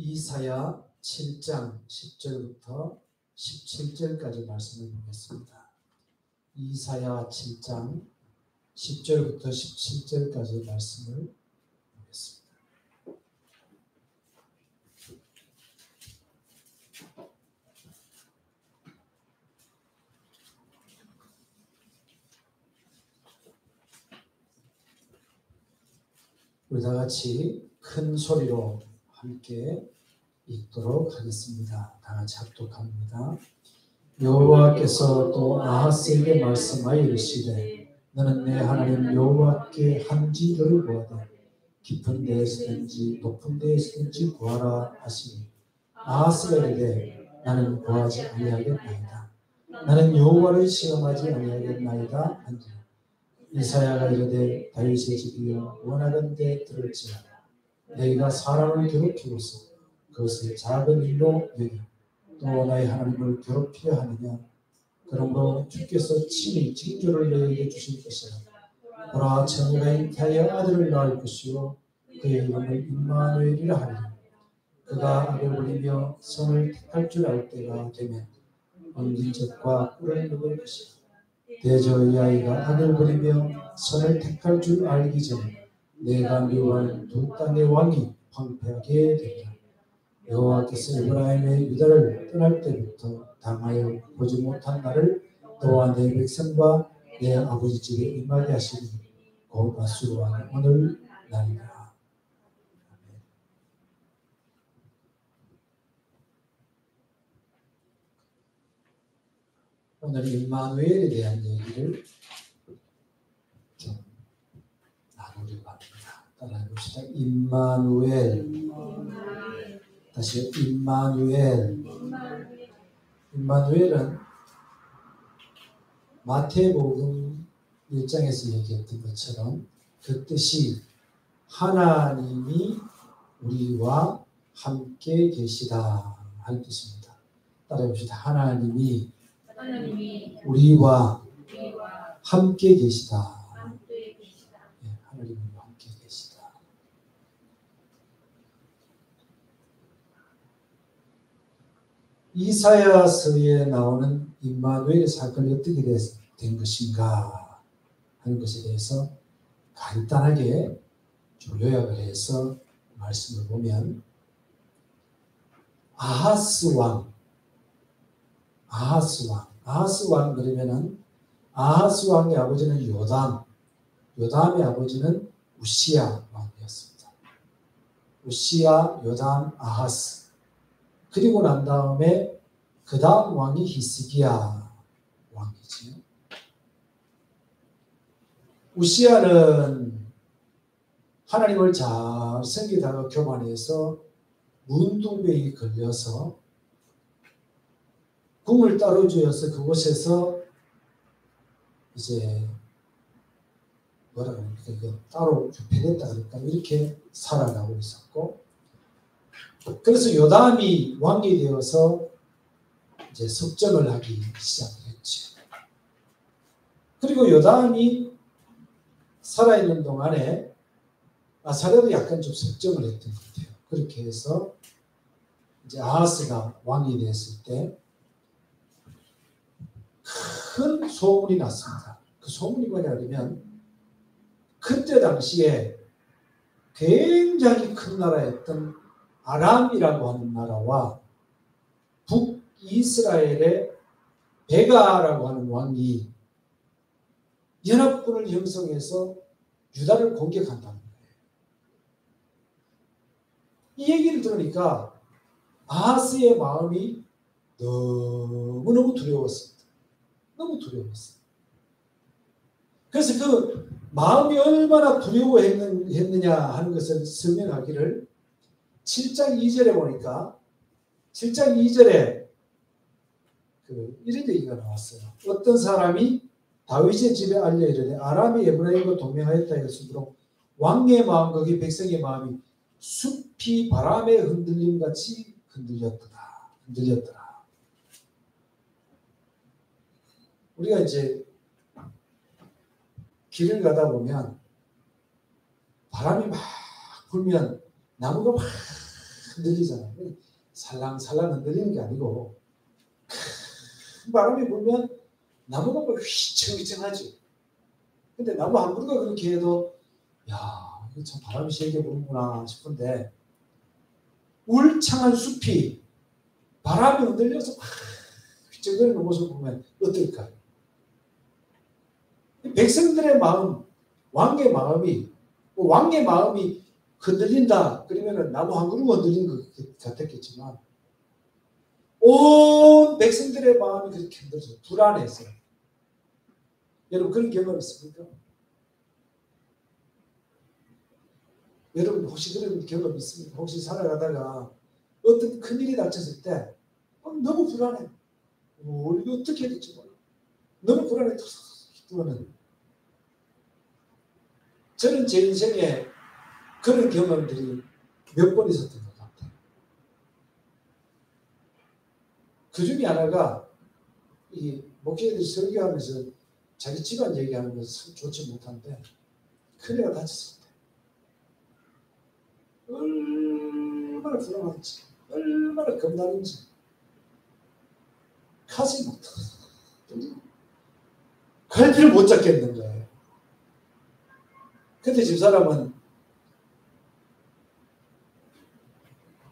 이사야 7장 10절부터 17절까지 말씀을 보겠습니다. 이사야 7장 10절부터 17절까지 말씀을 보겠습니다. 우리 다 같이 큰 소리로 함께 읽도록 하겠습니다. 다 같이 합독합니다. 여호와께서 또 아하스에게 말씀하여 이르시되 너는 내 하나님 여호와께 한지를 구하되 깊은 데에서든지 높은 데에서든지 구하라 하시니 아하스가 이르되 나는 구하지 아니하겠나이다. 나는 여호와를 시험하지 아니하겠나이다 한지라. 이사야가 이르되 다윗의 집이여 원하건대 들을지어다. 너희가 사람을 괴롭히고서 그것을 작은 일로 여겨 또 나의 하나님을 괴롭히려 하느냐. 그러므로 주께서 친히 징조를 너희에게 주실 것이라. 보라 처녀가 잉태하여 아들을 낳을 것이요 그의 이름을 임마누엘이라 하리니 그가 악을 부리며 선을 택할 줄 알 때가 되면 엉긴 젖과 꿀을 먹을 것이라. 대저 이 아이가 악을 부리며 선을 택할 줄 알기 전에 내가 미워하는 두 땅의 왕이 황폐하게 되리라. 여호와께서 에브라임의 유다를 떠날 때부터 당하여 보지 못한 나를 너와 내 백성과 내 아버지 집에 임하게 하시니 곧 아수르 왕이 오늘 날이라. 오늘 임마누엘에 대한 얘기를 좀 나누려고 합니다. 따라해봅시다. 임마누엘. 다시 임마누엘. 임마누엘은 마태복음 1장에서 얘기했던 것처럼 그 뜻이 하나님이 우리와 함께 계시다 하는 뜻입니다. 따라해봅시다. 하나님이 우리와 함께 계시다. 네, 하나님과 함께 계시다. 이사야서에 나오는 임마누엘의 사건이 어떻게 된 것인가 하는 것에 대해서 간단하게 좀 요약을 해서 말씀을 보면 아하스 왕 그러면은 아하스 왕의 아버지는 요담의 아버지는 우시야 왕이었습니다. 우시야, 요담, 아하스. 그리고 난 다음에 그 다음 왕이 히스기야 왕이지요. 우시야는 하나님을 잘 섬기다가 교만해서 문둥병이 걸려서 궁을 따로 주어서 그곳에서 이제 뭐라 그럽니까? 이거 따로 유폐됐다 그럴까? 이렇게 살아가고 있었고, 그래서 요담이 왕이 되어서 이제 석정을 하기 시작을 했죠. 그리고 요담이 살아있는 동안에 아사랴도 약간 좀 석정을 했던 것 같아요. 그렇게 해서 이제 아하스가 왕이 됐을 때 큰 소문이 났습니다. 그 소문이 뭐냐면 그때 당시에 굉장히 큰 나라였던 아람이라고 하는 나라와 북이스라엘의 베가라고 하는 왕이 연합군을 형성해서 유다를 공격한다는 거예요. 이 얘기를 들으니까 아하스의 마음이 너무너무 두려웠습니다. 너무 두려웠어요. 그래서 그 마음이 얼마나 두려워했느냐 하는 것을 설명하기를 7장 2절에 보니까 7장 2절에 이런 얘기가 나왔어요. 어떤 사람이 다윗의 집에 알려 이르되 아람이 에브라임과 동맹하였다 했으므로 왕의 마음 거기 백성의 마음이 숲이 바람에 흔들림같이 흔들렸더라. 우리가 이제 길을 가다 보면 바람이 막 불면 나무가 막 흔들리잖아요. 살랑살랑 흔들리는 게 아니고 큰 바람이 불면 나무가 막 휘청휘청하지. 근데 나무 한 그루가 그렇게 해도 야, 이거 참 바람이 세게 부는구나 싶은데 울창한 숲이 바람이 흔들려서 휘청거리는 모습을 보면 어떨까요? 백성들의 마음, 왕의 마음이 흔들린다 그러면 나무 한 그루가 흔들리는 것 같았겠지만 온 백성들의 마음이 그렇게 흔들려서 불안해서. 여러분 그런 경험 있습니까? 여러분 혹시 그런 경험 있습니까? 혹시 살아가다가 어떤 큰일이 닥쳤을 때 너무 불안해. 이거 어떻게 해야 될지 몰라. 너무 불안해. 저는 제 인생에 그런 경험들이 몇 번 있었던 것 같아요. 그 중에 하나가 이 목회자들이 설교하면서 자기 집안 얘기하는 것은 좋지 못한데 큰애가 다쳤을 때 얼마나 불안한지 얼마나 겁나는지 가슴이 막 갈피를 못 잡겠는 거예요. 근데 집사람은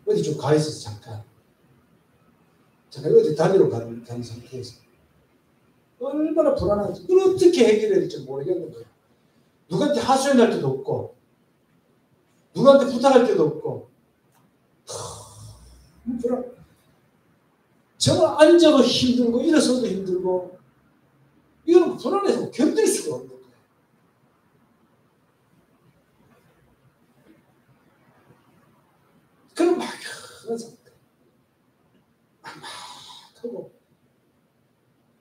어디 좀 가 있어서 잠깐 어디 다니러 가는 상태에서 얼마나 불안한지 그걸 어떻게 해결해야 될지 모르겠는 거예요. 누구한테 하소연할 때도 없고 누구한테 부탁할 때도 없고 불안. 정말 앉아도 힘들고 일어서도 힘들고 이거는 불안해서 견딜 수가 없는 거예요. 그럼 막연한 상태. 막막하고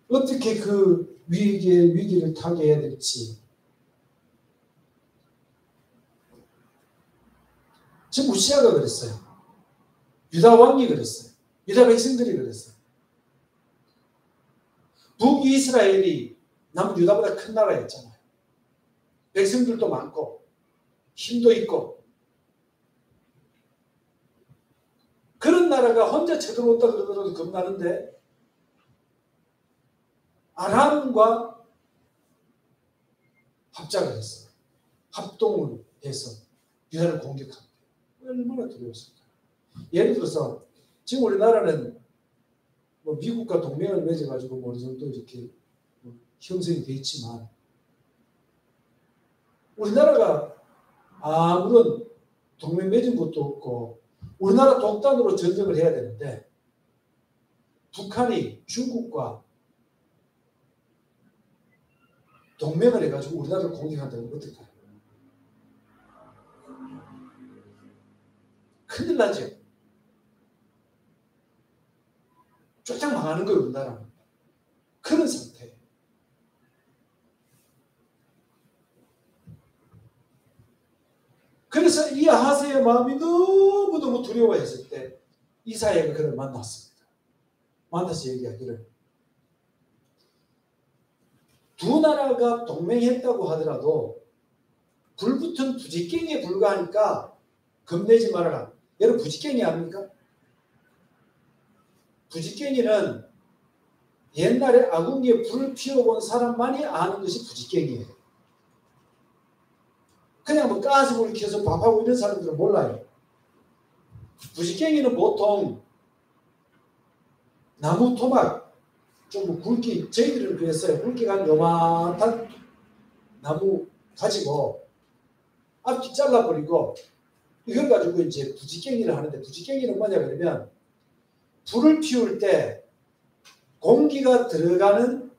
어떻게 그 위기를 타개해야 될지. 지금 우시아가 그랬어요. 유다 왕이 그랬어요. 유다 백성들이 그랬어요. 북이스라엘이 남유다보다 큰 나라였잖아요. 백성들도 많고 힘도 있고 그런 나라가 혼자 쳐들어온다 그러더라도 겁나는데 아람과 합작을 했어요. 합동을 해서 유다를 공격합니다. 얼마나 두려웠을까. 예를 들어서 지금 우리나라는 뭐 미국과 동맹을 맺어가지고 어느 정도 이렇게 형성이 돼 있지만 우리나라가 아무런 동맹 맺은 것도 없고 우리나라 독단으로 전쟁을 해야 되는데 북한이 중국과 동맹을 해가지고 우리나라를 공격한다면 어떨까요? 큰일 나죠. 쫄딱 망하는 거예요, 우리나라는. 그런 상태예요. 그래서 이 아하스의 마음이 너무너무 두려워했을 때 이사야가 그를 만났습니다. 만나서 얘기하기를 두 나라가 동맹했다고 하더라도 불붙은 부지깽이에 불과하니까 겁내지 말아라. 여러분 부지깽이 압니까? 부지깽이는 옛날에 아궁이에 불을 피워본 사람만이 아는 것이 부지깽이에요. 그냥 뭐 가스불을 켜서 밥하고 이런 사람들은 몰라요. 부지깽이는 보통 나무 토막, 좀 굵기, 저희들은 그랬어요. 굵기가 한 요만한 나무 가지고 앞뒤 잘라버리고 이걸 가지고 이제 부지깽이를 하는데 부지깽이는 뭐냐 그러면 불을 피울 때 공기가 들어가는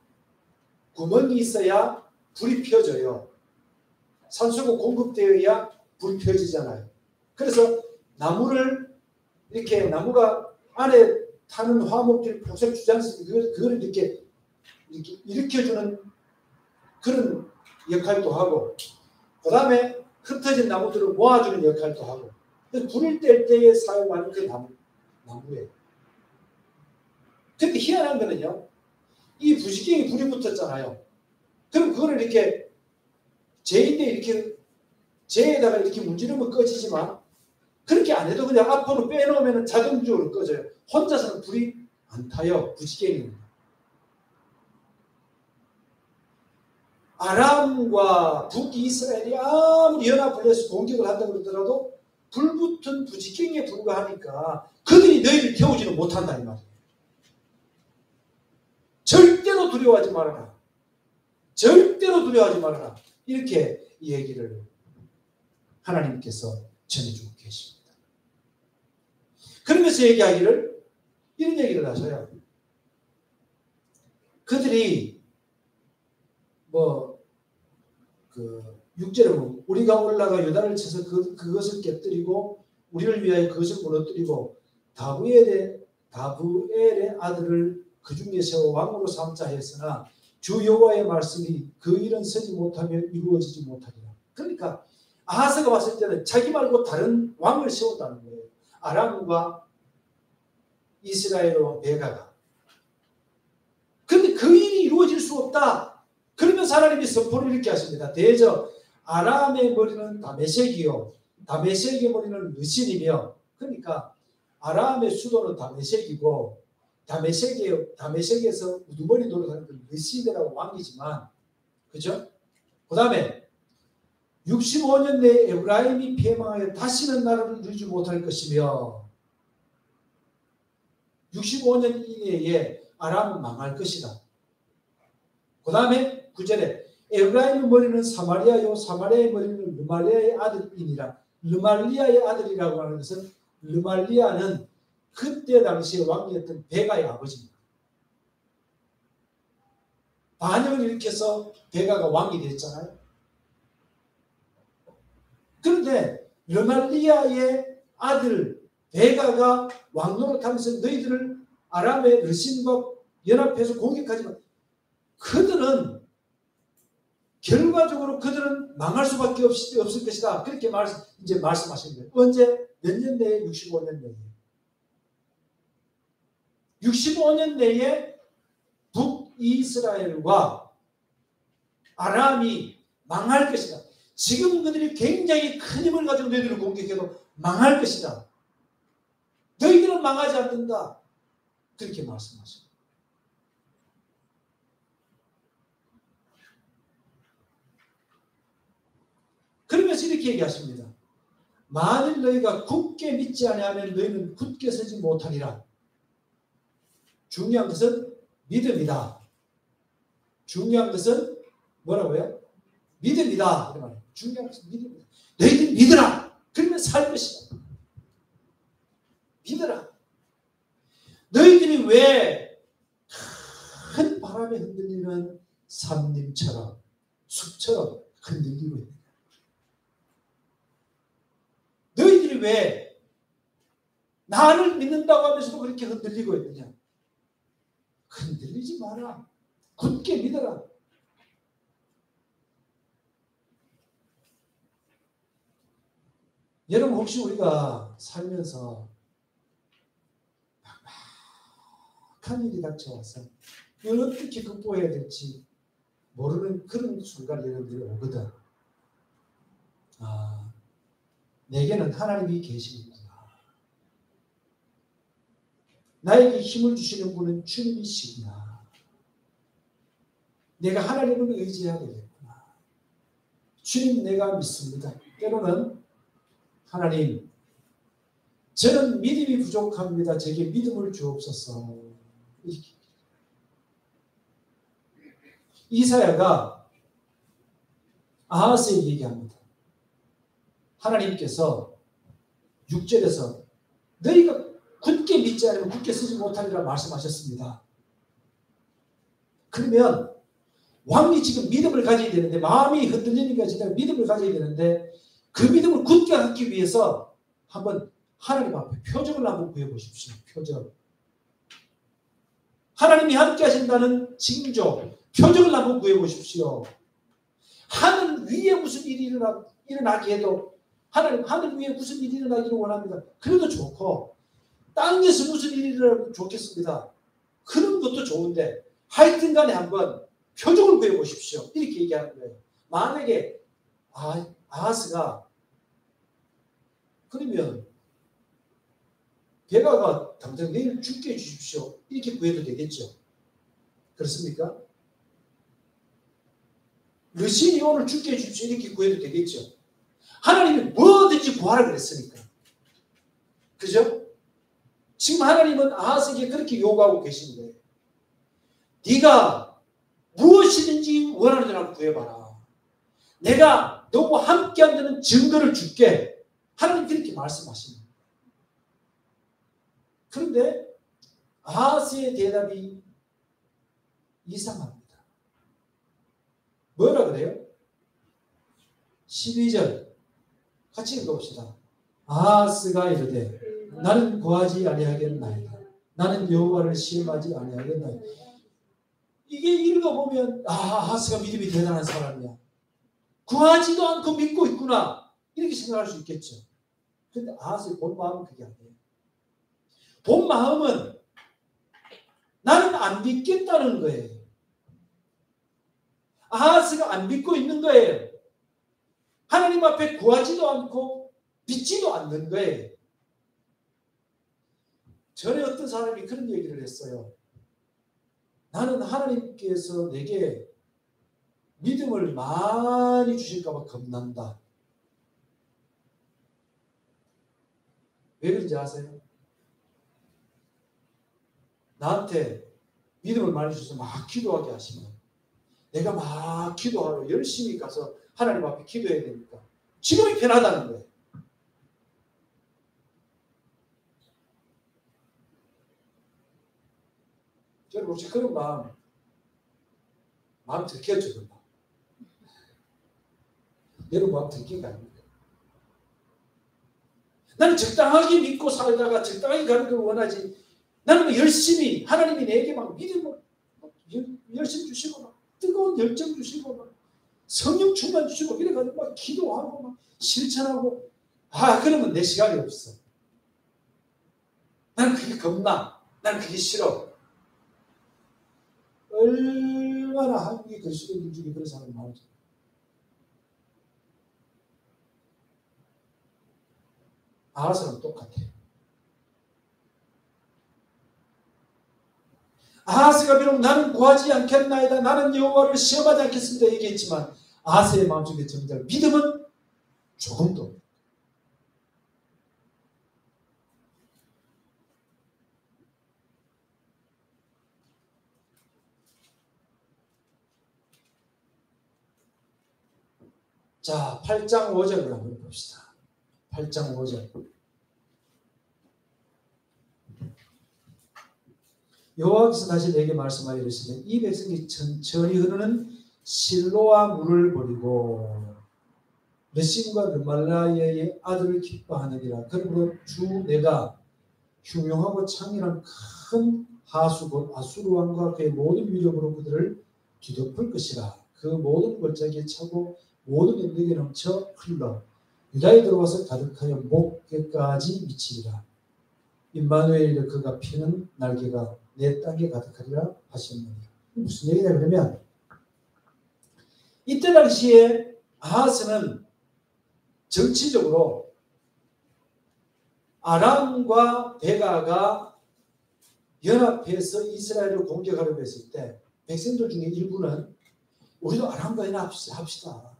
구멍이 있어야 불이 펴져요. 산소가 공급되어야 불이 펴지잖아요. 그래서 나무를 이렇게 나무가 안에 타는 화목들이 폭삭 주지 않습니까? 그걸 이렇게 일으켜주는 그런 역할도 하고 그 다음에 흩어진 나무들을 모아주는 역할도 하고 불을 뗄 때에 사용하는 그 나무예요. 근데 희한한 거는요. 이 부지깽이 불이 붙었잖아요. 그럼 그거를 이렇게 재에다가 이렇게 문지르면 꺼지지만 그렇게 안 해도 그냥 앞으로 빼놓으면 자동적으로 꺼져요. 혼자서는 불이 안 타요. 부지깽이입니다. 아람과 북이스라엘이 아무리 연합을 해서 공격을 한다고 그러더라도 불붙은 부지깽이에 불과하니까 그들이 너희를 태우지는 못한다 이 말이에요. 절대로 두려워하지 말아라. 절대로 두려워하지 말아라. 이렇게 이 얘기를 하나님께서 전해주고 계십니다. 그러면서 얘기하기를 이런 얘기를 하셔요. 그들이 6절에 보면 우리가 올라가 요단을 쳐서 그것을 깨뜨리고 우리를 위하여 그것을 무너뜨리고 다부엘의 아들을 그 중에 세워 왕으로 삼자 했으나 주 여호와의 말씀이 그 일은 서지 못하며 이루어지지 못하리라. 그러니까 아하스가 봤을 때는 자기 말고 다른 왕을 세운다는 거예요. 아람과 이스라엘과 베가가. 그런데 그 일이 이루어질 수 없다. 그러면서 하나님이 선포를 이렇게 하십니다. 대저 아람의 머리는 다메섹이요 다메섹의 머리는 르신이며, 그러니까 아람의 수도는 다메섹이고 다메섹에서 우두머리 노릇하는 그 르신이라고 왕이지만, 그죠? 그 다음에 65년 내에 에브라임이 패망하여 다시는 나라를 누리지 못할 것이며 65년 이내에 아람은 망할 것이다. 그 다음에 9절에 에브라임의 머리는 사마리아요 사마리아의 머리는 르말리아의 아들이니라. 르말리아의 아들이라고 하는 것은 르말리아는 그때 당시에 왕이었던 베가의 아버지입니다. 반역을 일으켜서 베가가 왕이 됐잖아요. 그런데 르말리아의 아들 베가가 왕노릇하면서 너희들을 아람의 르신과 연합해서 공격하지만 그들은 결과적으로 그들은 망할 수밖에 없을 것이다. 그렇게 이제 말씀하신 거예요. 언제? 몇 년 내에? 65년 내에. 65년 내에 북이스라엘과 아람이 망할 것이다. 지금 그들이 굉장히 큰 힘을 가지고 너희들을 공격해도 망할 것이다. 너희들은 망하지 않는다. 그렇게 말씀하십니다. 그러면서 이렇게 얘기하십니다. 만일 너희가 굳게 믿지 아니하면 너희는 굳게 서지 못하리라. 중요한 것은 믿음이다. 중요한 것은 뭐라고요? 믿음이다. 중요한 것은 믿음이다. 너희들 믿으라. 그러면 살 것이다. 믿으라. 너희들이 왜 큰 바람에 흔들리는 산림처럼 숲처럼 흔들리고 있느냐? 너희들이 왜 나를 믿는다고 하면서도 그렇게 흔들리고 있느냐? 흔들리지 마라. 굳게 믿어라. 여러분 혹시 우리가 살면서 막막한 일이 닥쳐와서 이걸 어떻게 극복해야 될지 모르는 그런 순간이 여러분들이 오거든. 아, 내게는 하나님이 계시는구나. 나에게 힘을 주시는 분은 주님이시구나. 내가 하나님을 의지해야 되겠구나. 주님 내가 믿습니다. 때로는 하나님, 저는 믿음이 부족합니다. 제게 믿음을 주옵소서. 이렇게. 이사야가 아하스에게 얘기합니다. 하나님께서 6절에서 너희가 굳게 믿지 않으면 굳게 서지 못하리라 말씀하셨습니다. 그러면 왕이 지금 믿음을 가져야 되는데, 마음이 흔들리니까 지금 믿음을 가져야 되는데, 그 믿음을 굳게 하기 위해서 한번 하나님 앞에 표적을 한번 구해보십시오. 표적. 하나님이 함께 하신다는 징조, 표적을 한번 구해보십시오. 하늘 위에 무슨 일이 일어나게 해도 하나님 하늘 위에 무슨 일이 일어나기를 원합니다. 그래도 좋고, 땅에서 무슨 일이 일어나면 좋겠습니다. 그런 것도 좋은데 하여튼 간에 한번 표적을 구해보십시오. 이렇게 얘기하는 거예요. 만약에 아하스가 그러면 베가가 당장 내일 죽게 해주십시오 이렇게 구해도 되겠죠. 그렇습니까? 르신이 오늘 죽게 해주십시오 이렇게 구해도 되겠죠. 하나님이 뭐든지 구하라 그랬으니까. 그죠? 지금 하나님은 아하스에게 그렇게 요구하고 계신 거예요. 네가 무엇이든지 원하는 대로 구해봐라. 내가 너와 함께 한다는 증거를 줄게. 하나님 그렇게 말씀하십니다. 그런데 아하스의 대답이 이상합니다. 뭐라 그래요? 12절 같이 읽어봅시다. 아하스가 이르되 나는 구하지 아니하겠나이다. 나는 여호와를 시험하지 아니하겠나이다. 이게 읽어보면 아하스가 믿음이 대단한 사람이야. 구하지도 않고 믿고 있구나. 이렇게 생각할 수 있겠죠. 그런데 아하스의 본 마음은 그게 아니에요. 본 마음은 나는 안 믿겠다는 거예요. 아하스가 안 믿고 있는 거예요. 하나님 앞에 구하지도 않고 믿지도 않는 거예요. 전에 어떤 사람이 그런 얘기를 했어요. 나는 하나님께서 내게 믿음을 많이 주실까 봐 겁난다. 왜 그런지 아세요? 나한테 믿음을 많이 주셔서 막 기도하게 하시면 내가 막 기도하러 열심히 가서 하나님 앞에 기도해야 되니까 지금이 편하다는 거예요. 여러분 혹시 그런 마음 들겠죠? 그런 마음. 여러분 마음 들긴 거 아닙니까? 나는 적당하게 믿고 살다가 적당하게 가는 걸 원하지. 나는 열심히 하나님이 내게 막 믿음을 열심히 주시고 막 뜨거운 열정 주시고 막 성령 충만 주시고 이래가지고 막 기도하고 막 실천하고 그러면 내 시간이 없어. 나는 그게 겁나. 나는 그게 싫어. 얼마나 한국의 그리스도인들 중에 그런 사람이 많죠. 아하스랑 똑같아요. 아하스가 비록 나는 구하지 않겠나이다. 나는 여호와를 시험하지 않겠습니다. 얘기했지만 아하스의 마음속에 정작 믿음은 조금도. 자, 8장 5절을 한번 봅시다. 8장 5절. 여호와께서 다시 내게 말씀하여 이르시되 이 백성이 천천히 흐르는 실로아 물을 버리고 르신과 르말라야의 아들을 기뻐하느니라. 그러므로 주 내가 흉용하고 창렬한 큰 하수 곧 아수르 왕과 그의 모든 위력으로 그들을 뒤덮을 것이라. 그 모든 골짜기에 차고 모든 연맥에 넘쳐 흘러 유다에 들어와서 가득하여 목에까지 미치리라. 임마누엘이여 그가 피는 날개가 내 땅에 가득하리라 하셨느니라. 무슨 얘기냐 그러면 이때 당시에 아하스는 정치적으로 아람과 베가가 연합해서 이스라엘을 공격하려고 했을 때 백성들 중에 일부는 우리도 아람과 연합합시다.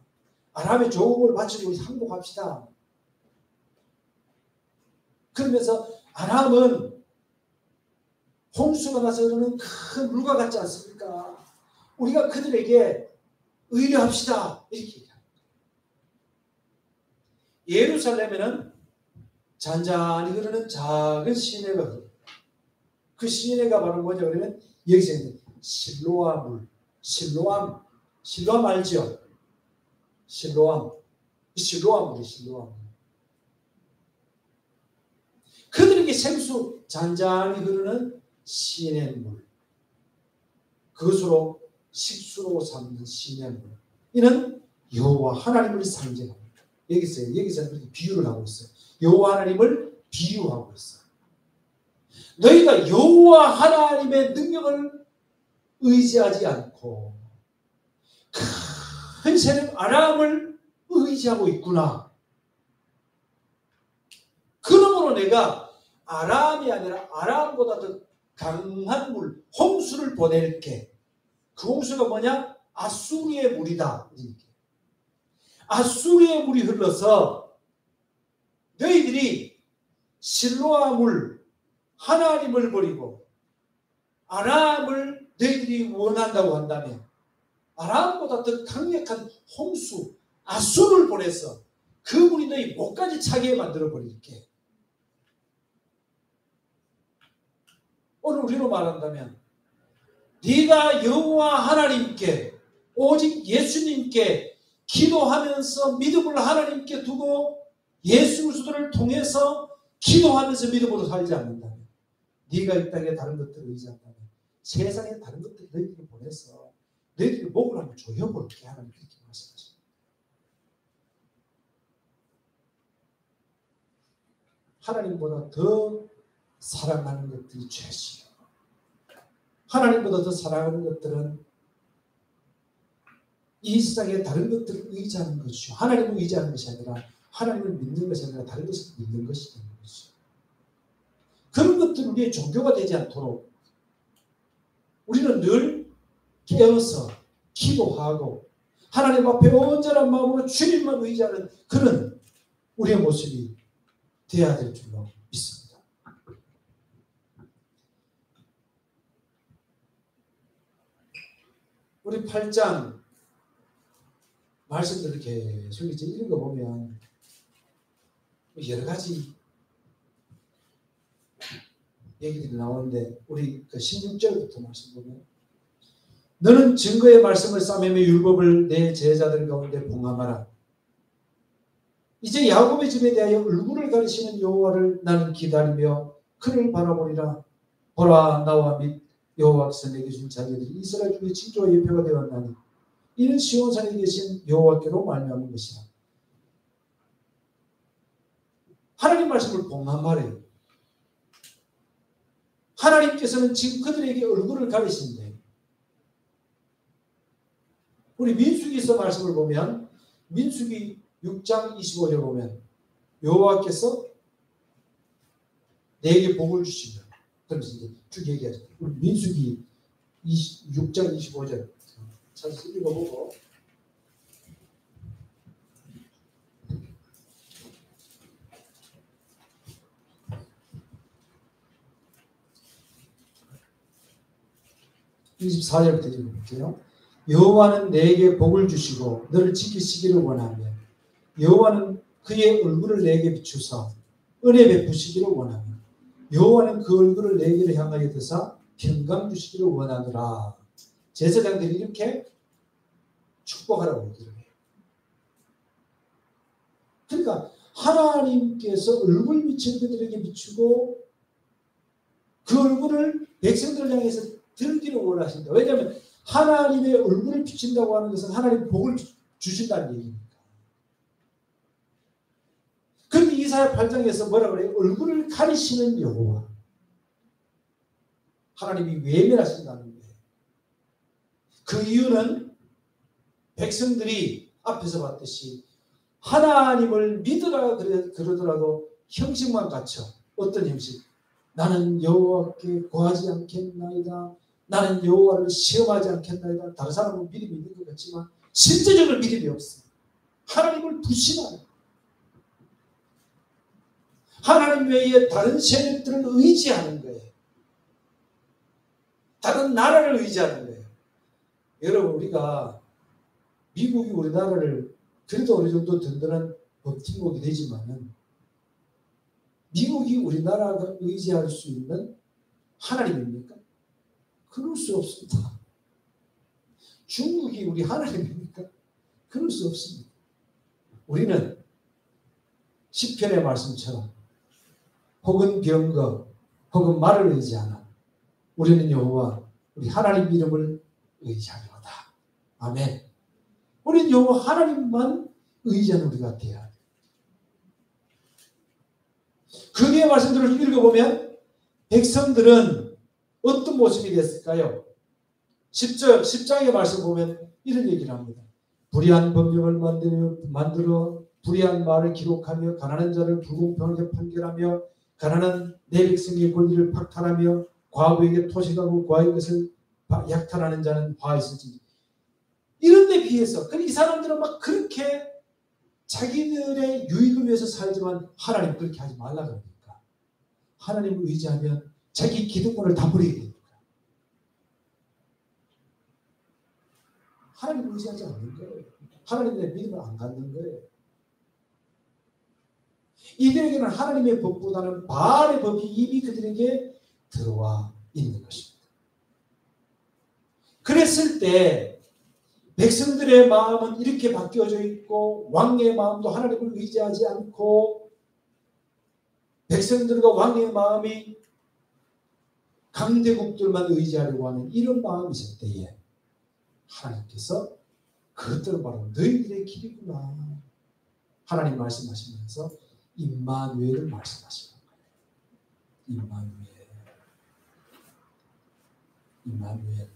아람의 조국을 바치고 우리 항복합시다. 그러면서 아람은 홍수가 나서 그러는 큰 물과 같지 않습니까? 우리가 그들에게 의뢰합시다. 이렇게 얘기합니다. 예루살렘에는 잔잔히 흐르는 작은 시내가 흐릅니다. 그 시내가 바로 뭐냐 그러면 여기서 있는 실로아 물. 실로암 알죠? 실로암 물이 실로암. 그들에게 생수 잔잔히 흐르는 시냇물. 그것으로 식수로 삼는 시냇물. 이는 여호와 하나님을 상징합니다. 여기서 그렇게 비유를 하고 있어요. 여호와 하나님을 비유하고 있어요. 너희가 여호와 하나님의 능력을 의지하지 않고 큰 세력 아람을 의지하고 있구나. 그러므로 내가 아람이 아니라 아람보다 더 강한 물, 홍수를 보낼게. 그 홍수가 뭐냐? 아수리의 물이다. 아수리의 물이 흘러서 너희들이 실로아 물, 하나님을 버리고 아람을 너희들이 원한다고 한다면 아람보다 더 강력한 홍수, 아수를 보내서 그 물이 너희 목까지 차게 만들어 버릴게. 오늘 우리로 말한다면 네가 여호와 하나님께 오직 예수님께 기도하면서 믿음을 하나님께 두고 예수 그리스도를 통해서 기도하면서 믿음으로 살지 않는다면, 네가 이 땅에 다른 것들을 의지한다면 세상에 다른 것들을 너희들이 보내서 너희들이 목을 한번 조여볼게 하나님 그렇게 말씀하십니다. 하나님보다 더 사랑하는 것들이 죄시요. 하나님보다 더 사랑하는 것들은 이 세상에 다른 것들을 의지하는 것이요. 하나님을 의지하는 것이 아니라 하나님을 믿는 것이 아니라 다른 것을 믿는 것이 되는 것이죠. 그런 것들은 우리의 종교가 되지 않도록 우리는 늘 깨어서 기도하고 하나님 앞에 온전한 마음으로 주님만 의지하는 그런 우리의 모습이 되어야 될 줄로 믿습니다. 우리 8장 말씀들을 계속 이제 읽어보면 여러 가지 얘기들이 나오는데 우리 그 16절부터 말씀 보면 너는 증거의 말씀을 싸매며 율법을 내 제자들 가운데 봉함하라. 이제 야곱의 집에 대하여 얼굴을 가리시는 여호와를 나는 기다리며 그를 바라보리라. 보라 나와 및 여호와께서 내게 준 자녀들이 이스라엘 중에 칭조와 예표가 되었나니 이는 시온산에 계신 여호와께로 말미암은 것이라. 하나님 말씀을 봉함하래요. 하나님께서는 지금 그들에게 얼굴을 가리신대. 우리 민수기서 말씀을 보면 민수기 6장 25절 보면 여호와께서 내게 복을 주시며 그러면서 이제 쭉 얘기하죠. 우리 민수기 6장 25절 찾아서 읽어보고 (24절부터) 읽어볼게요. 여호와는 내게 복을 주시고 너를 지키시기를 원하며 여호와는 그의 얼굴을 내게 비추사 은혜 베푸시기를 원하며 여호와는 그 얼굴을 내게로 향하여 드사 평강 주시기를 원하노라. 제사장들이 이렇게 축복하라고 얘기를 해요. 그러니까 하나님께서 얼굴 비친 그들에게 비추고 그 얼굴을 백성들을 향해서 들기를 원하신다. 왜냐하면 하나님의 얼굴을 비친다고 하는 것은 하나님 복을 주신다는 얘기입니다. 그런데 이사야 8장에서 뭐라 그래요? 얼굴을 가리시는 여호와. 하나님이 외면하신다는 거예요. 그 이유는 백성들이 앞에서 봤듯이 하나님을 믿으라 그러더라도 형식만 갖춰. 어떤 형식? 나는 여호와께 고하지 않겠나이다. 나는 여호와를 시험하지 않겠나이다. 다른 사람은 믿음이 있는 것 같지만 실제적으로 믿음이 없어. 하나님을 부신하는, 하나님 외에 다른 세력들을 의지하는 거예요. 다른 나라를 의지하는 거예요. 여러분, 우리가 미국이 우리나라를 그래도 어느 정도 든든한 버팀목이 되지만은 미국이 우리나라가 의지할 수 있는 하나님입니까? 그럴 수 없습니다. 중국이 우리 하나님입니까? 그럴 수 없습니다. 우리는 시편의 말씀처럼 혹은 병거 혹은 말을 의지하나 우리는 여호와 우리 하나님 이름을 의지하리로다. 아멘. 우리는 여호와 하나님만 의지하는 우리가 되어야 돼요. 그 뒤에 말씀들을 읽어보면 백성들은 어떤 모습이 됐을까요? 10장의 말씀 보면 이런 얘기를 합니다. 불의한 법령을 만들어 불의한 말을 기록하며 가난한 자를 불공평하게 판결하며 가난한 내 백성의 권리를 박탈하며 과부에게 토식하고 과의 것을 약탈하는 자는 화 있을지. 이런 데 비해서 이 사람들은 막 그렇게 자기들의 유익을 위해서 살지만 하나님 그렇게 하지 말라 그러니까 하나님을 의지하면 자기 기득권을 다 버리게 됩니다. 하나님을 의지하지 않는 거예요. 하나님의 믿음을 안 갖는 거예요. 이들에게는 하나님의 법보다는 바알의 법이 이미 그들에게 들어와 있는 것입니다. 그랬을 때 백성들의 마음은 이렇게 바뀌어져 있고 왕의 마음도 하나님을 의지하지 않고 백성들과 왕의 마음이 강대국들만 의지하려고 하는 이런 마음이 있을 때에 하나님께서 그것들은 바로 너희들의 길이구나. 하나님 말씀하시면서 임마누엘을 말씀하시는 거예요. 임마누엘.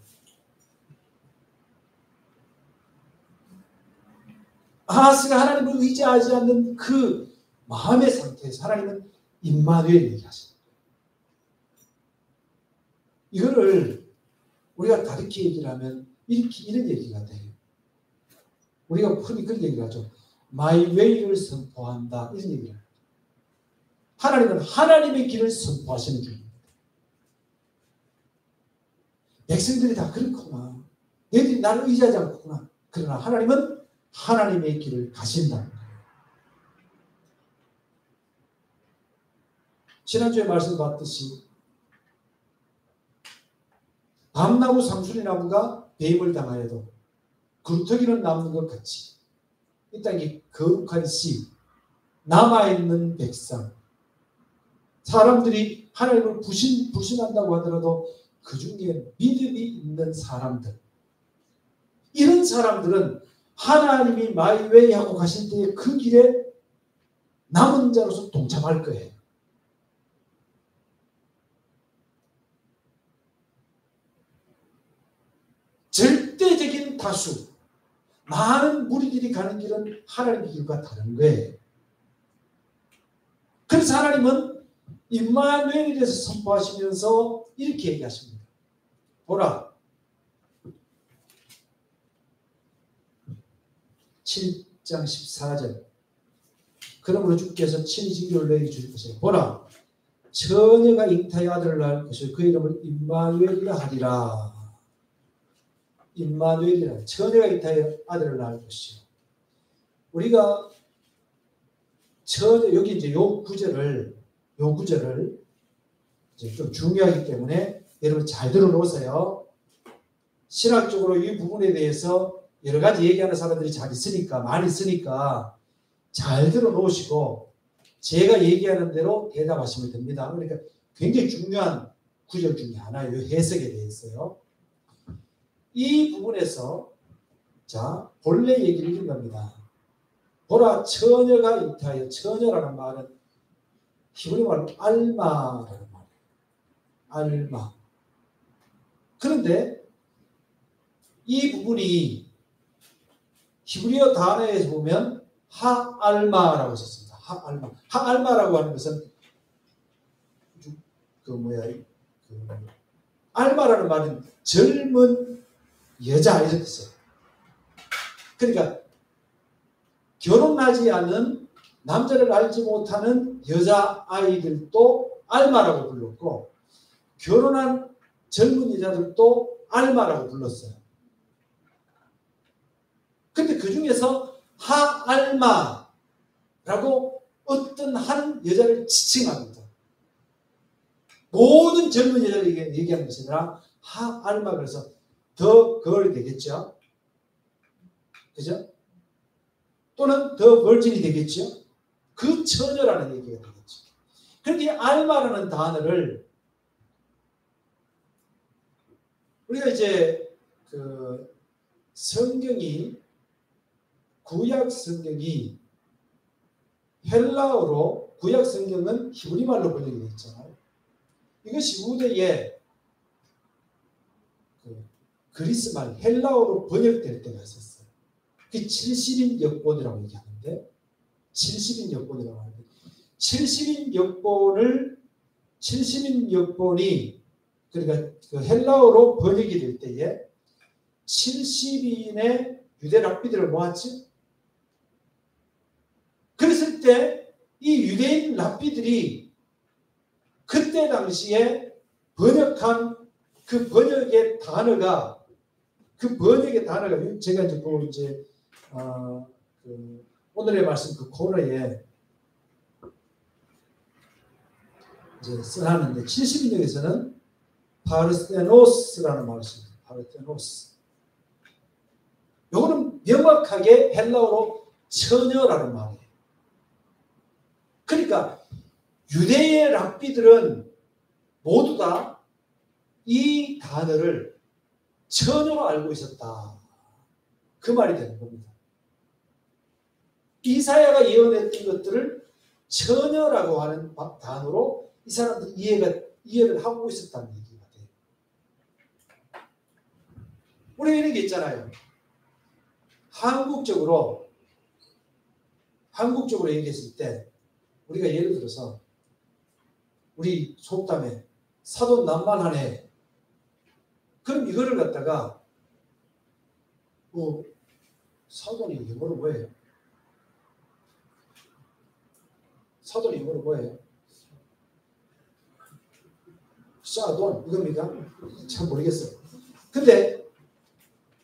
아하스가 하나님을 의지하지 않는 그 마음의 상태에서 하나님은 임마누엘 얘기하십니다. 이거를 우리가 다르게 얘기를 하면 이런 얘기가 돼요. 우리가 흔히 그런 얘기를 하죠. My way를 선포한다. 이런 얘기를 합니다. 하나님은 하나님의 길을 선포하시는 길입니다. 백성들이 다 그렇구나. 너희들이 나를 의지하지 않구나. 그러나 하나님은 하나님의 길을 가신다는 거예요. 지난주에 말씀 봤듯이 밤나무 상수리나무가 배임을 당하여도 굴뚝이는 남는 것 같이 이 땅이 거룩한 씨, 남아있는 백성, 사람들이 하나님을 불신한다고 하더라도 그 중에 믿음이 있는 사람들, 이런 사람들은 하나님이 마이웨이 하고 가실 때에 그 길에 남은 자로서 동참할 거예요. 절대적인 다수, 많은 무리들이 가는 길은 하나님의 길과 다른 거예요. 그래서 하나님은 임마누엘에 대해서 선포하시면서 이렇게 얘기하십니다. 보라, 7장 14절. 그러므로 주께서 친히 징조를 너에게 주실 것이요 보라, 처녀가 잉타의 아들을 낳을 것이요 그 이름을 임마누엘이라 하리라. 임마누엘이라, 처녀가 잉타의 아들을 낳을 것이요. 우리가 처녀, 여기 이제 요 구절을 이제 좀 중요하기 때문에 여러분 잘 들어놓으세요. 신학적으로 이 부분에 대해서 여러 가지 얘기하는 사람들이 많이 있으니까 잘 들어놓으시고 제가 얘기하는 대로 대답하시면 됩니다. 그러니까 굉장히 중요한 구절 중에 하나예요. 해석에 대해서요. 이 부분에서 자 본래 얘기를 읽은 겁니다. 보라, 처녀가 잉타하여. 처녀라는 말은 히브리 말로 알마라는 말이에요. 알마. 그런데 이 부분이 히브리어 단어에서 보면 하알마라고 썼습니다. 하알마. 하알마라고 하는 것은 알마라는 말은 젊은 여자 이렇게 써요. 그러니까 결혼하지 않은 남자를 알지 못하는 여자 아이들도 알마라고 불렀고 결혼한 젊은 여자들도 알마라고 불렀어요. 근데 그 중에서 하알마라고 어떤 한 여자를 지칭합니다. 모든 젊은 여자를 얘기하는 것이 아니라 하알마, 그래서 더 걸이 되겠죠. 그죠? 또는 더 벌진이 되겠죠. 그 처녀라는 얘기가 되겠죠. 그런데 알마라는 단어를 우리가 이제 그 성경이 구약 성경이 헬라어로 구약 성경은 히브리 말로 번역이 되어 있잖아요. 이것이 후대에 그리스 말 헬라어로 번역될 때가 있었어요. 그 70인 역본이라고 얘기하는데 70인 역본이라고 하는데 70인 역본이 그러니까 그 헬라어로 번역이 될 때에 70인의 유대 랍비들을 모았지. 그랬을 때 이 유대인 랍비들이 그때 당시에 번역한 그 번역의 단어가 제가 이제 그 오늘의 말씀 그 코너에 이제 써놨는데 70인역에서는 파르테노스라는 말을 씁니다. 파르테노스. 요거는 명확하게 헬라어로 처녀라는 말이에요. 그러니까 유대의 랍비들은 모두 다 이 단어를 처녀로 알고 있었다. 그 말이 되는 겁니다. 이사야가 예언했던 것들을 처녀라고 하는 단어로 이 사람들이 이해를 하고 있었다는 얘기가 돼요. 우리가 이런 게 있잖아요. 한국적으로 얘기했을 때 우리가 예를 들어서 우리 속담에 사돈난만하네. 그럼 이거를 갖다가 사돈이 영어로 뭐예요? 사돈이 영어로 뭐예요? 사돈 이겁니까? 참 모르겠어요. 근데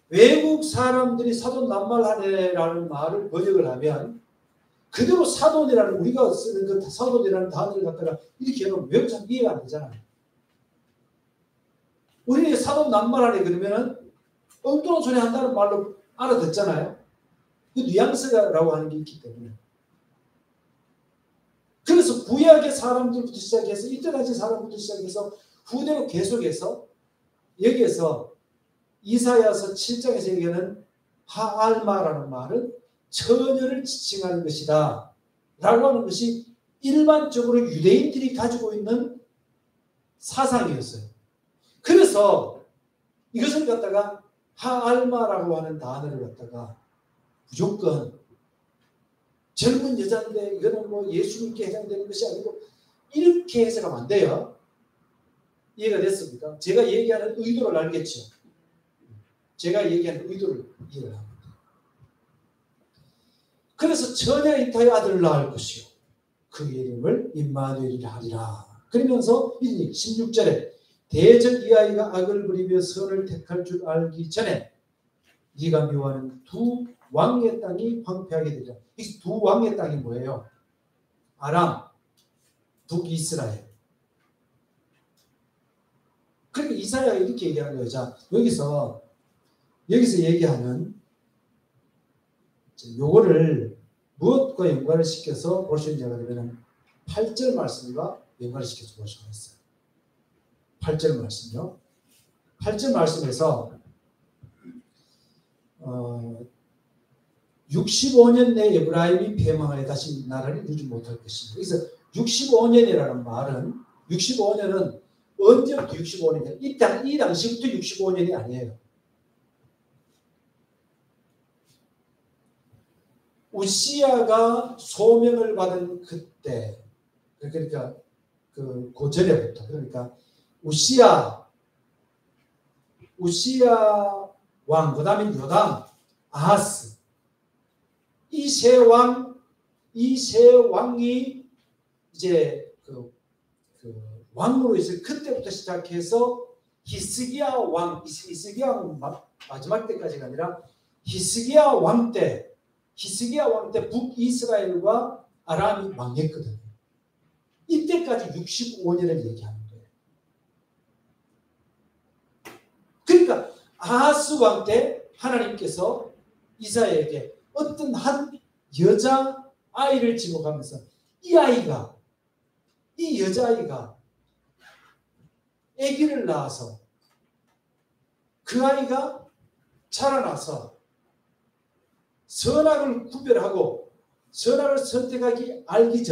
외국 사람들이 사돈난말하네라는 말을 번역을 하면 그대로 사돈이라는 우리가 쓰는 그 사돈이라는 단어를 갖다가 이렇게 해놓으면 외국 사람 이해가 안 되잖아요. 우리 사돈난말하네 그러면은 엉뚱한 소리 한다는 말로 알아듣잖아요. 그 뉘앙스라고 하는 게 있기 때문에. 그래서 구약의 사람들부터 시작해서 이때까지 사람부터 시작해서 후대로 계속해서 여기에서 이사야서 7장에서 얘기하는 하알마라는 말은 처녀를 지칭하는 것이다 라고 하는 것이 일반적으로 유대인들이 가지고 있는 사상이었어요. 그래서 이것을 갖다가 하알마라고 하는 단어를 갖다가 무조건 젊은 여자인데 이거는 뭐 예수님께 해당되는 것이 아니고 이렇게 해석하면 안 돼요. 이해가 됐습니까? 제가 얘기하는 의도를 알겠죠? 제가 얘기하는 의도를 이해를 합니다. 그래서 처녀 잉타의 아들을 낳을 것이요 그 이름을 임마누엘이라 하리라. 그러면서 16절에 대적 이 아이가 악을 부리며 선을 택할 줄 알기 전에 네가 묘하는 두 왕의 땅이 황폐하게 되리라. 이 두 왕의 땅이 뭐예요? 아람, 북이스라엘. 그러니까 이사야가 이렇게 얘기하는 거예요. 자, 여기서 얘기하는 요거를 무엇과 연관을 시켜서 볼 수 있냐고 하면 8절 말씀과 연관을 시켜서 볼 수가 있어요. 8절 말씀요. 8절 말씀에서 65년 내 에브라임이 패망하여 다시 나라를 이루지 못할 것입니다. 그래서 65년이라는 말은 65년은 언제부터 65년이냐? 이 당시부터 65년이 아니에요. 우시야가 소명을 받은 그때, 그러니까 그 고전에부터, 그러니까 우시야 왕, 그 다음에 요담, 아하스, 이 세 왕이 이제 그 왕으로 있을 그때부터 시작해서 히스기야 왕 마지막 때까지가 아니라 히스기야 왕 때 북이스라엘과 아람이 망했거든요. 이때까지 65년을 얘기하는 거예요. 그러니까 아하스 왕 때 하나님께서 이사야에게 어떤 한 여자 아이를 지목하면서 이 여자아이가 아기를 낳아서 그 아이가 자라나서 선악을 구별하고 선악을 선택하기 알기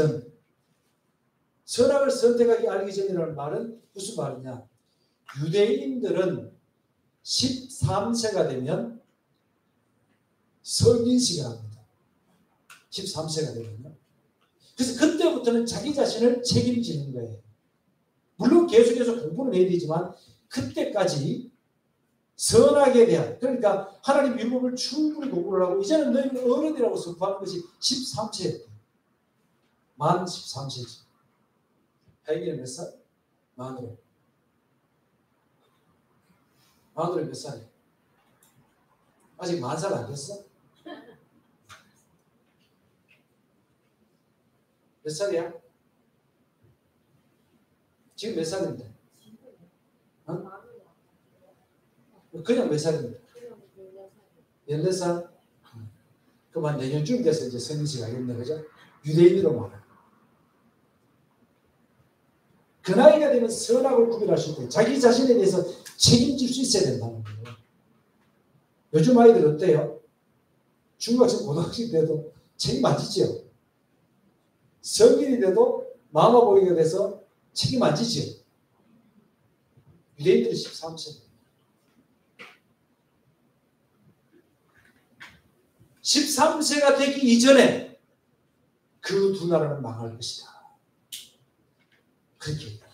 전이라는 말은 무슨 말이냐? 유대인들은 13세가 되면 성인식을 합니다. 13세가 되면요. 그래서 그때부터는 자기 자신을 책임지는 거예요. 물론 계속해서 공부는 해야 되지만 그때까지 선악에 대한, 그러니까 하나님 율법을 충분히 공부를 하고 이제는 너희는 어른이라고 선포하는 것이 13세였대요. 만 13세지. 하영이는 몇 살? 만으로. 만으로 몇 살이야? 아직 만 살 안 됐어? 몇 살이야? 지금 몇 살인데? 어? 그냥 몇 살인데? 14살? 그만 내년쯤 돼서 이제 성인식 하겠네, 그죠? 유대인으로 말해. 그 나이가 되면 선악을 구별할 수 있고 자기 자신에 대해서 책임질 수 있어야 된다는 거예요. 요즘 아이들 어때요? 중학생, 고등학생 돼도 책임 안 지죠? 성인이 돼도 마마보이가 돼서 책임 안 지죠? 유대인들이 13세. 13세가 되기 이전에 그 두 나라는 망할 것이다. 그렇게 얘기합니다.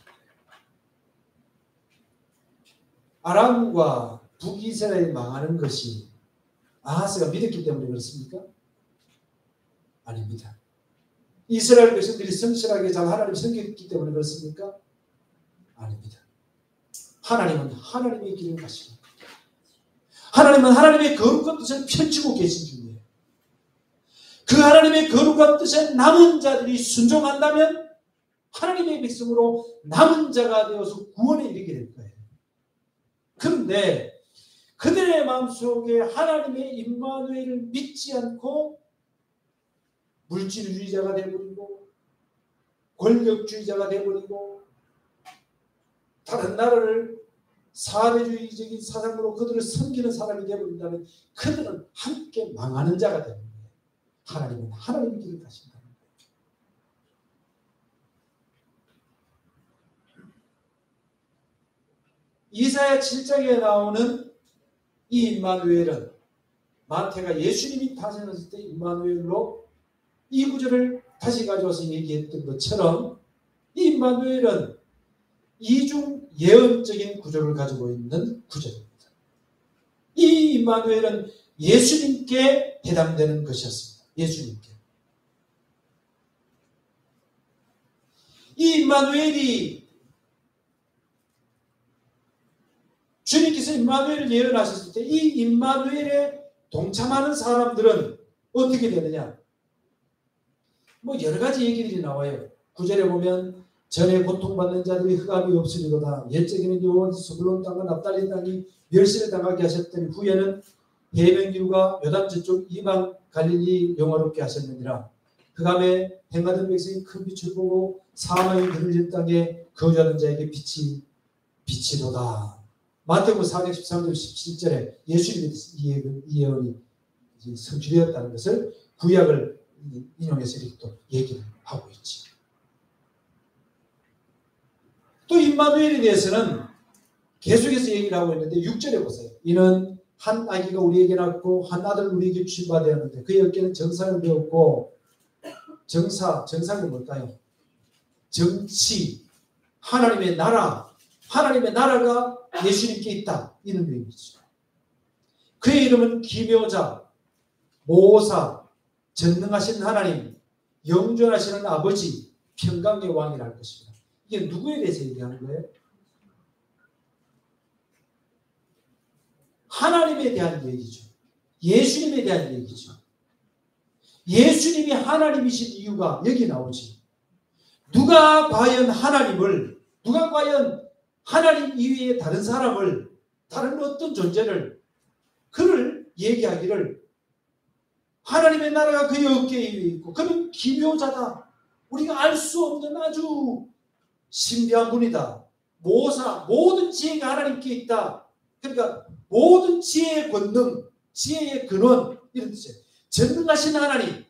아람과 북이스라엘이 망하는 것이 아하스가 믿었기 때문에 그렇습니까? 아닙니다. 이스라엘 백성들이 성실하게 잘 하나님 섬겼기 때문에 그렇습니까? 아닙니다. 하나님은 하나님의 길을 가시고 하나님은 하나님의 거룩한 뜻을 펼치고 계신 중이에요. 그 하나님의 거룩한 뜻에 남은 자들이 순종한다면 하나님의 백성으로 남은 자가 되어서 구원에 이르게 될 거예요. 그런데 그들의 마음속에 하나님의 임마누엘을 믿지 않고 물질주의자가 되어버리고 권력주의자가 되어버리고 다른 나라를 사회주의적인 사상으로 그들을 섬기는 사람이 되어버린다면 그들은 함께 망하는 자가 되는 거예요. 하나님은 하나님의 길을 가신다는 거예요. 이사야 7장에 나오는 이 임마누엘은 마태가 예수님이 탄생했을 때 임마누엘로 이 구절을 다시 가져와서 얘기했던 것처럼 이 임마누엘은 이중 예언적인 구조를 가지고 있는 구절입니다. 이 임마누엘은 예수님께 해당되는 것이었습니다. 예수님께. 이 임마누엘이 주님께서 임마누엘을 예언하셨을 때 이 임마누엘에 동참하는 사람들은 어떻게 되느냐? 뭐 여러 가지 얘기들이 나와요. 9절에 보면 전에 고통받는 자들이 흑암이 없으리로다. 옛적에는 여호와 스불론 땅과 납달리 땅이 멸시를 당하게 하셨더니 후에는 해변길과 요단 저쪽 이방 갈릴리 영화롭게 하셨느니라. 흑암에 행하던 백성이 큰 빛을 보고 사망이 그늘진 땅에 거주하는 자에게 빛이 비치도다. 마태복음 4장 13절 17절에 예수님의 이 예언이 성취되었다는 것을 구약을 인용해서 이렇게 또 얘기를 하고 있지. 또 임마누엘에 대해서는 계속해서 얘기를 하고 있는데 6절에 보세요. 이는 한 아기가 우리에게 낳고 한 아들을 우리에게 주신 바 되었는데 그의 어깨는 정사를 배웠고 정사가 뭘까요? 정치, 하나님의 나라가 예수님께 있다. 이런 의미죠. 그의 이름은 기묘자, 모사, 전능하신 하나님, 영존하시는 아버지, 평강의 왕이라 할 것입니다. 이게 누구에 대해서 얘기하는 거예요? 하나님에 대한 얘기죠. 예수님에 대한 얘기죠. 예수님이 하나님이신 이유가 여기 나오지. 누가 과연 하나님 이외에 다른 사람을, 다른 어떤 존재를, 그를 얘기하기를 하나님의 나라가 그의 어깨 위에 있고 그는 기묘자다. 우리가 알 수 없는 아주 신비한 분이다. 모사, 모든 지혜가 하나님께 있다. 그러니까 모든 지혜의 권능, 지혜의 근원 이런 뜻이에요. 전능하신 하나님,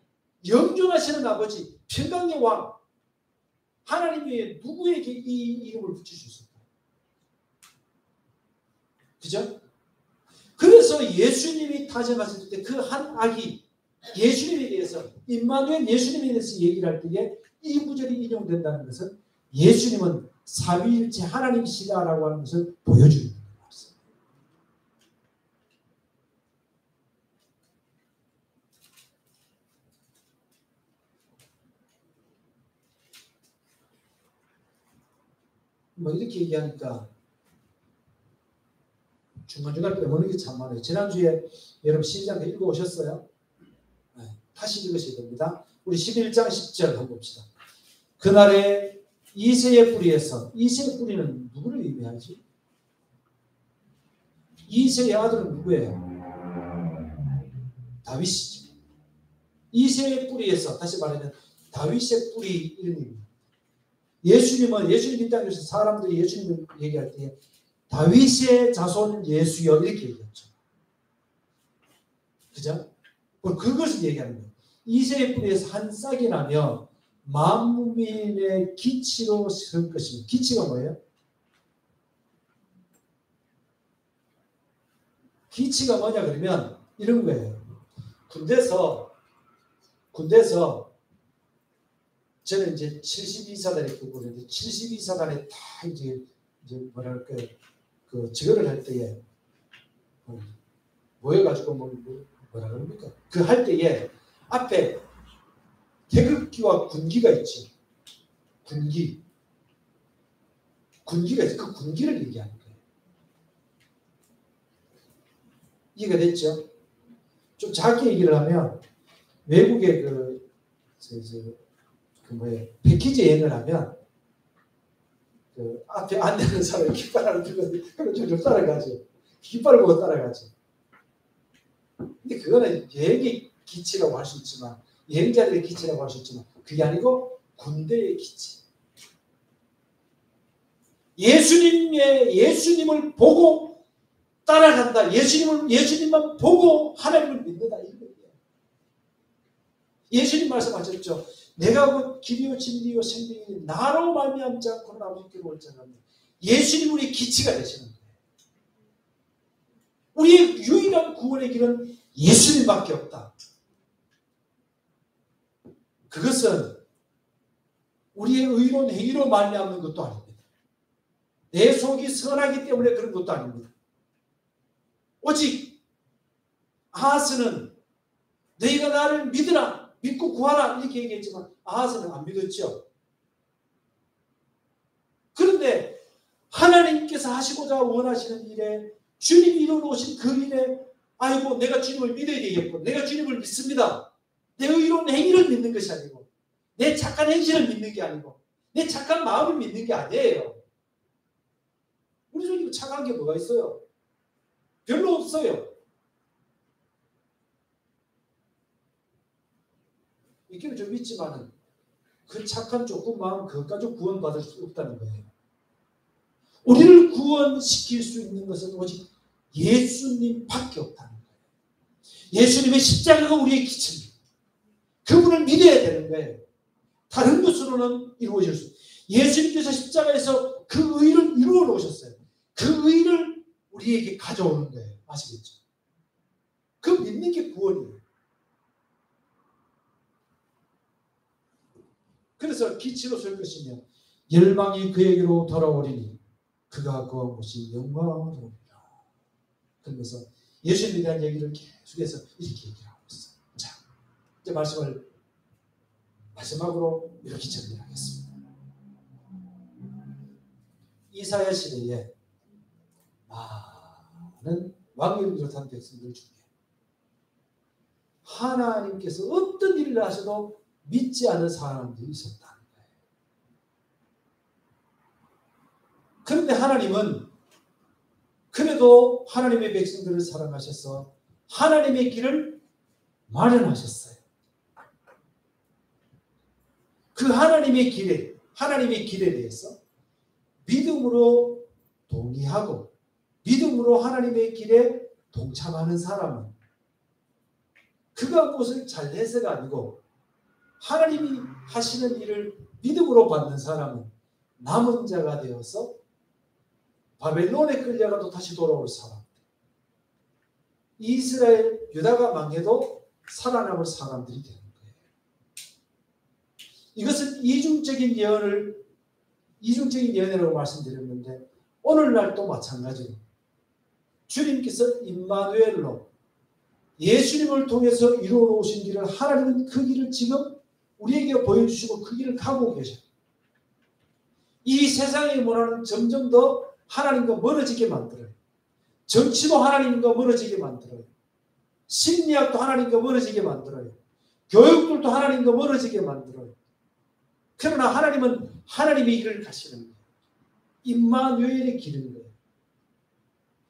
영존하시는 아버지, 평강의 왕. 하나님 외에 누구에게 이 이름을 붙일 수 있을까? 그죠? 그래서 예수님이 탄생하셨을 때 그 한 아기, 예수님에 대해서 임마누엘 예수님에 대해서 얘기를 할 때에 이 구절이 인용된다는 것은 예수님은 삼위일체 하나님이시다라고 하는 것을 보여주는 거예요. 뭐 이렇게 얘기하니까 중간중간 빼먹는 게 참 많아요. 지난주에 여러분 12장 읽어오셨어요? 네, 다시 읽으셔야 됩니다. 우리 11장 10절 한번 봅시다. 그날에 이새의 뿌리에서, 이새의 뿌리는 누구를 의미하지? 이새의 아들은 누구예요? 다윗이죠. 이새의 뿌리에서, 다시 말하면 다윗의 뿌리 이런 의미. 예수님은, 예수님 이 땅에서 사람들이 예수님을 얘기할 때 다윗의 자손 예수여 이렇게 얘기했죠. 그죠? 그것을 얘기하는 거예요. 이새의 뿌리에서 한 싹이 나면 만민의 기치로 설 것입니다. 기치가 뭐예요? 기치가 뭐냐 그러면 이런 거예요. 군대에서 저는 이제 72사단에 있고 그런데 72사단에 다 이제 뭐랄까 그 지거를 할 때에 모여가지고 뭐라 그럽니까? 그 할 때에 앞에 태극기와 군기가 있죠. 군기가 있어. 그 군기를 얘기하는 거예요. 이해가 됐죠? 좀 작게 얘기를 하면 외국의 패키지 여행을 하면 그 앞에 안내하는 사람이 깃발 하나 들고 그럼 좀 따라가죠. 깃발을 보고 따라가죠. 근데 그거는 여행의 기치라고 할 수 있지만 여행자들의 기치라고 할 수 있지만 그게 아니고 군대의 기치. 예수님을 보고 따라간다. 예수님만 보고 하나님을 믿는다. 이거예요. 예수님 말씀하셨죠. 내가 곧 길이요 진리요 생명이니 나로 말미암지 않고는 아버지께로 올 자가 없느니라. 예수님 우리의 기치가 되시는 거예요. 우리의 유일한 구원의 길은 예수님밖에 없다. 그것은 우리의 의로운 행위로 말미암는 것도 아닙니다. 내 속이 선하기 때문에 그런 것도 아닙니다. 오직 아하스는 너희가 나를 믿으라, 믿고 구하라 이렇게 얘기했지만 아하스는 안 믿었죠. 그런데 하나님께서 하시고자 원하시는 일에 주님이 이루어놓으신 그 일에 아이고 내가 주님을 믿어야 되겠고 내가 주님을 믿습니다. 내 의로운 행위를 믿는 것이 아니고 내 착한 행실을 믿는 게 아니고 내 착한 마음을 믿는 게 아니에요. 우리 주님 착한 게 뭐가 있어요? 별로 없어요. 있기는 좀 있지만은 그 착한 조금 마음 그것까지 구원받을 수 없다는 거예요. 우리를 구원시킬 수 있는 것은 오직 예수님밖에 없다는 거예요. 예수님의 십자가가 우리의 기초입니다. 그분을 믿어야 되는 거예요. 다른 것으로는 이루어질 수 없어요. 예수님께서 십자가에서 그 의를 이루어 놓으셨어요. 그 의를 우리에게 가져오는 거예요. 아시겠죠? 그 믿는 게 구원이에요. 그래서 기치로 설 것이며 열방이 그에게로 돌아오리니 그가 구한 곳이 영광으로리라. 그러면서 예수님에 대한 얘기를 계속해서 이렇게 얘기를 하고 있어요. 자, 이제 말씀을 마지막으로 이렇게 정리하겠습니다. 이사야 시대에 많은 왕위를 비롯한 백성들 중에 하나님께서 어떤 일을 하셔도 믿지 않은 사람들이 있었다는 거예요. 그런데 하나님은 그래도 하나님의 백성들을 사랑하셔서 하나님의 길을 마련하셨어요. 그 하나님의 길에 대해서 믿음으로 동의하고 믿음으로 하나님의 길에 동참하는 사람은 그가 무엇을 잘해서가 아니고 하나님이 하시는 일을 믿음으로 받는 사람은 남은 자가 되어서 바벨론에 끌려가도 다시 돌아올 사람. 이스라엘 유다가 망해도 살아남을 사람들이 되는 거예요. 이것은 이중적인 예언이라고 말씀드렸는데 오늘날도 마찬가지로 주님께서 임마누엘로 예수님을 통해서 이루어 놓으신 길을 하나님은 그 길을 지금 우리에게 보여주시고 그 길을 가고 계셔요. 이 세상의 문화는 점점 더 하나님과 멀어지게 만들어요. 정치도 하나님과 멀어지게 만들어요. 심리학도 하나님과 멀어지게 만들어요. 교육들도 하나님과 멀어지게 만들어요. 그러나 하나님은 하나님의 길을 가시는 거예요. 임마누엘의 길인 거예요.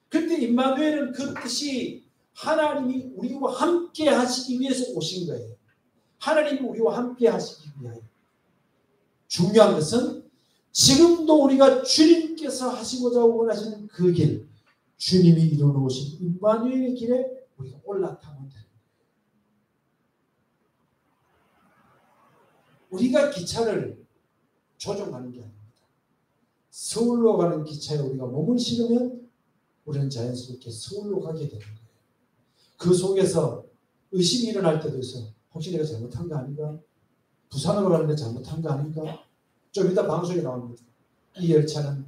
그런데 임마누엘은 그 뜻이 하나님이 우리와 함께 하시기 위해서 오신 거예요. 하나님이 우리와 함께 하시기 위하여. 중요한 것은 지금도 우리가 주님께서 하시고자 원하시는 그 길, 주님이 이루어놓으신 임마누엘의 길에 우리가 올라타면 되는 거예요. 우리가 기차를 조종하는 게 아닙니다. 서울로 가는 기차에 우리가 몸을 실으면 우리는 자연스럽게 서울로 가게 되는 거예요. 그 속에서 의심이 일어날 때도 있어요. 혹시 내가 잘못한 거 아닌가? 부산으로 가는데 잘못한 거 아닌가? 좀 이따 방송이 나옵니다. 이 열차는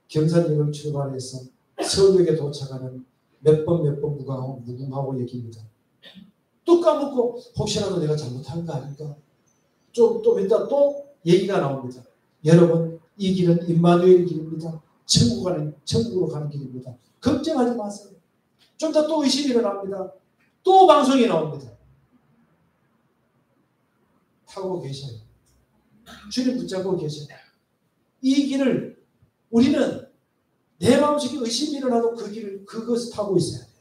경산역을 출발해서 서울역에 도착하는 몇 번 무궁하고 얘기입니다. 또 까먹고 혹시라도 내가 잘못한 거 아닌가? 좀 이따 또 얘기가 나옵니다. 여러분, 이 길은 임마누엘 길입니다. 천국으로 가는 길입니다. 걱정하지 마세요. 좀 이따 또 의심이 일어납니다. 또 방송이 나옵니다. 타고 계셔요. 주님 붙잡고 계셔요. 이 길을 우리는 내 마음속에 의심이 일어나도 그 길을 그것을 타고 있어야 돼요.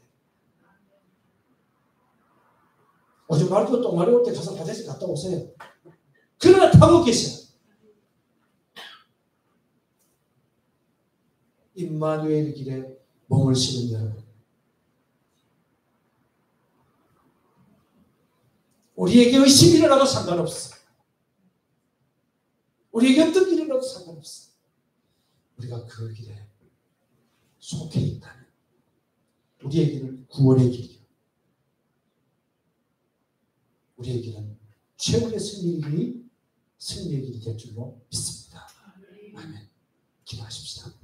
오지 말고 똥마리 올 때 가서 화장실 갔다 오세요. 그러나 타고 계셔요. 임마누엘 길에 몸을 실은 여러분, 우리에게 의심이 일어나도 상관없어. 우리에게 어떤 일이 일어나도 상관없어. 우리가 그 길에 속해 있다는, 우리에게는 구원의 길이요, 우리에게는 최후의 승리의 길이 될 줄로 믿습니다. 아멘. 기도하십시다.